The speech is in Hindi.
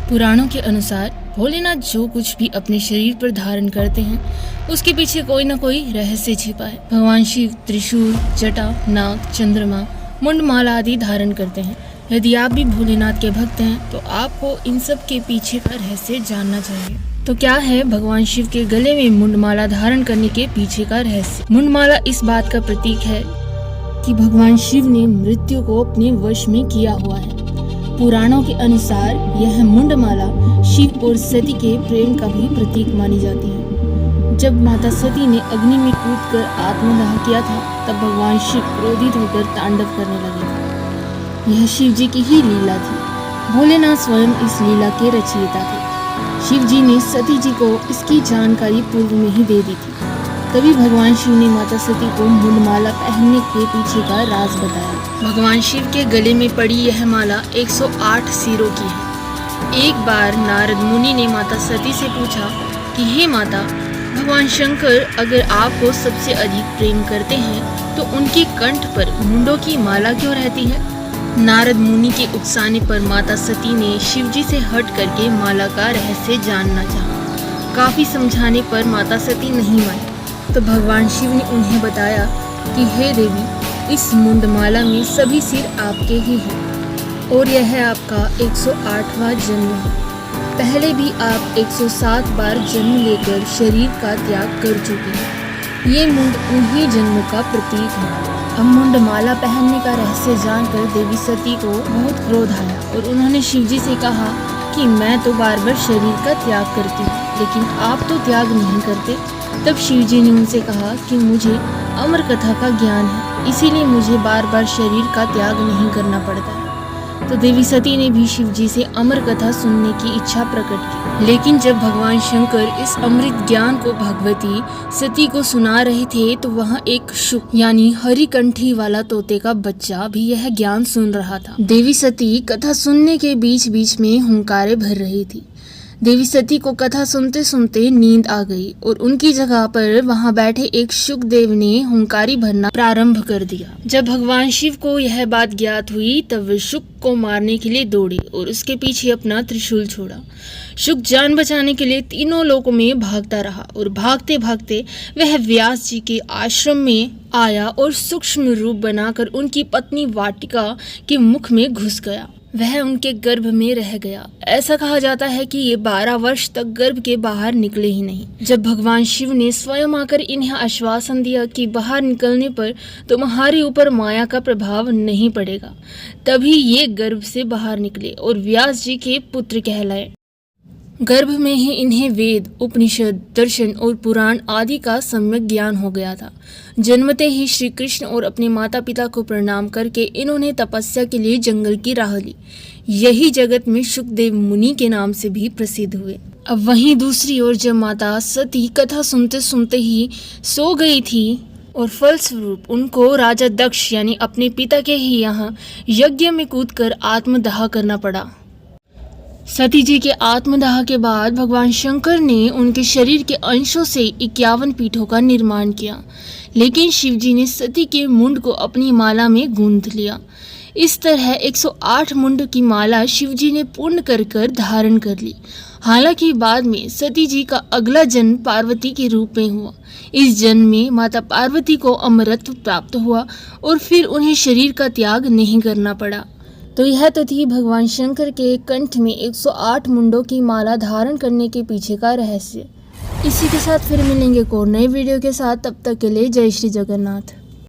पुराणों के अनुसार भोलेनाथ जो कुछ भी अपने शरीर पर धारण करते हैं उसके पीछे कोई न कोई रहस्य छिपा है। भगवान शिव त्रिशूल, जटा, नाग, चंद्रमा, मुंडमाला आदि धारण करते हैं। यदि आप भी भोलेनाथ के भक्त हैं तो आपको इन सब के पीछे का रहस्य जानना चाहिए। तो क्या है भगवान शिव के गले में मुंडमाला धारण करने के पीछे का रहस्य? मुंडमाला इस बात का प्रतीक है कि भगवान शिव ने मृत्यु को अपने वश में किया हुआ है। पुराणों के अनुसार यह मुंडमाला शिव और सती के प्रेम का भी प्रतीक मानी जाती है। जब माता सती ने अग्नि में कूदकर आत्मदाह किया था तब भगवान शिव क्रोधित होकर तांडव करने लगे थे। यह शिव जी की ही लीला थी। भोलेनाथ स्वयं इस लीला के रचयिता थे। शिव जी ने सती जी को इसकी जानकारी पूर्व में ही दे दी थी। तभी भगवान शिव ने माता सती को मुंडमाला पहनने के पीछे का राज बताया। भगवान शिव के गले में पड़ी यह माला 108 सिरों की है। एक बार नारद मुनि ने माता सती से पूछा कि हे माता, भगवान शंकर अगर आपको सबसे अधिक प्रेम करते हैं तो उनके कंठ पर मुंडों की माला क्यों रहती है? नारद मुनि के उकसाने पर माता सती ने शिव जी से हट करके माला का रहस्य जानना चाहा। काफी समझाने पर माता सती नहीं मानी तो भगवान शिव ने उन्हें बताया कि हे देवी, इस मुंडमाला में सभी सिर आपके ही हैं और यह आपका 108वां जन्म है। पहले भी आप 107 बार जन्म लेकर शरीर का त्याग कर चुके हैं। ये मुंड उन्हीं जन्मों का प्रतीक है। अब मुंडमाला पहनने का रहस्य जानकर देवी सती को बहुत क्रोध आया और उन्होंने शिव जी से कहा कि मैं तो बार बार शरीर का त्याग करती हूँ लेकिन आप तो त्याग नहीं करते। तब शिव जी ने उनसे कहा कि मुझे अमर कथा का ज्ञान है, इसीलिए मुझे बार बार शरीर का त्याग नहीं करना पड़ता है। तो देवी सती ने भी शिव जी से अमर कथा सुनने की इच्छा प्रकट की। लेकिन जब भगवान शंकर इस अमृत ज्ञान को भगवती सती को सुना रहे थे तो वहाँ एक शुक यानी हरी कंठी वाला तोते का बच्चा भी यह ज्ञान सुन रहा था। देवी सती कथा सुनने के बीच बीच में हुंकारे भर रही थी। देवी सती को कथा सुनते सुनते नींद आ गई और उनकी जगह पर वहां बैठे एक शुकदेव ने हुंकारी भरना प्रारंभ कर दिया। जब भगवान शिव को यह बात ज्ञात हुई तब वे शुक को मारने के लिए दौड़े और उसके पीछे अपना त्रिशूल छोड़ा। शुक जान बचाने के लिए तीनों लोकों में भागता रहा और भागते भागते वह व्यास जी के आश्रम में आया और सूक्ष्म रूप बनाकर उनकी पत्नी वाटिका के मुख में घुस गया। वह उनके गर्भ में रह गया। ऐसा कहा जाता है कि ये 12 वर्ष तक गर्भ के बाहर निकले ही नहीं। जब भगवान शिव ने स्वयं आकर इन्हें आश्वासन दिया कि बाहर निकलने पर तुम्हारे ऊपर माया का प्रभाव नहीं पड़ेगा, तभी ये गर्भ से बाहर निकले और व्यास जी के पुत्र कहलाए। गर्भ में ही इन्हें वेद, उपनिषद, दर्शन और पुराण आदि का सम्यक ज्ञान हो गया था। जन्मते ही श्री कृष्ण और अपने माता पिता को प्रणाम करके इन्होंने तपस्या के लिए जंगल की राह ली। यही जगत में शुकदेव मुनि के नाम से भी प्रसिद्ध हुए। अब वहीं दूसरी ओर जब माता सती कथा सुनते सुनते ही सो गई थी और फलस्वरूप उनको राजा दक्ष यानी अपने पिता के ही यहाँ यज्ञ में कूदकर आत्मदाह करना पड़ा। सती जी के आत्मदाह के बाद भगवान शंकर ने उनके शरीर के अंशों से 51 पीठों का निर्माण किया, लेकिन शिव जी ने सती के मुंड को अपनी माला में गूंथ लिया। इस तरह 108 मुंड की माला शिव जी ने पूर्ण कर धारण कर ली। हालांकि बाद में सती जी का अगला जन्म पार्वती के रूप में हुआ। इस जन्म में माता पार्वती को अमरत्व प्राप्त हुआ और फिर उन्हें शरीर का त्याग नहीं करना पड़ा। तो यह तो थी भगवान शंकर के कंठ में 108 मुंडों की माला धारण करने के पीछे का रहस्य। इसी के साथ फिर मिलेंगे एक और नए वीडियो के साथ। तब तक के लिए जय श्री जगन्नाथ।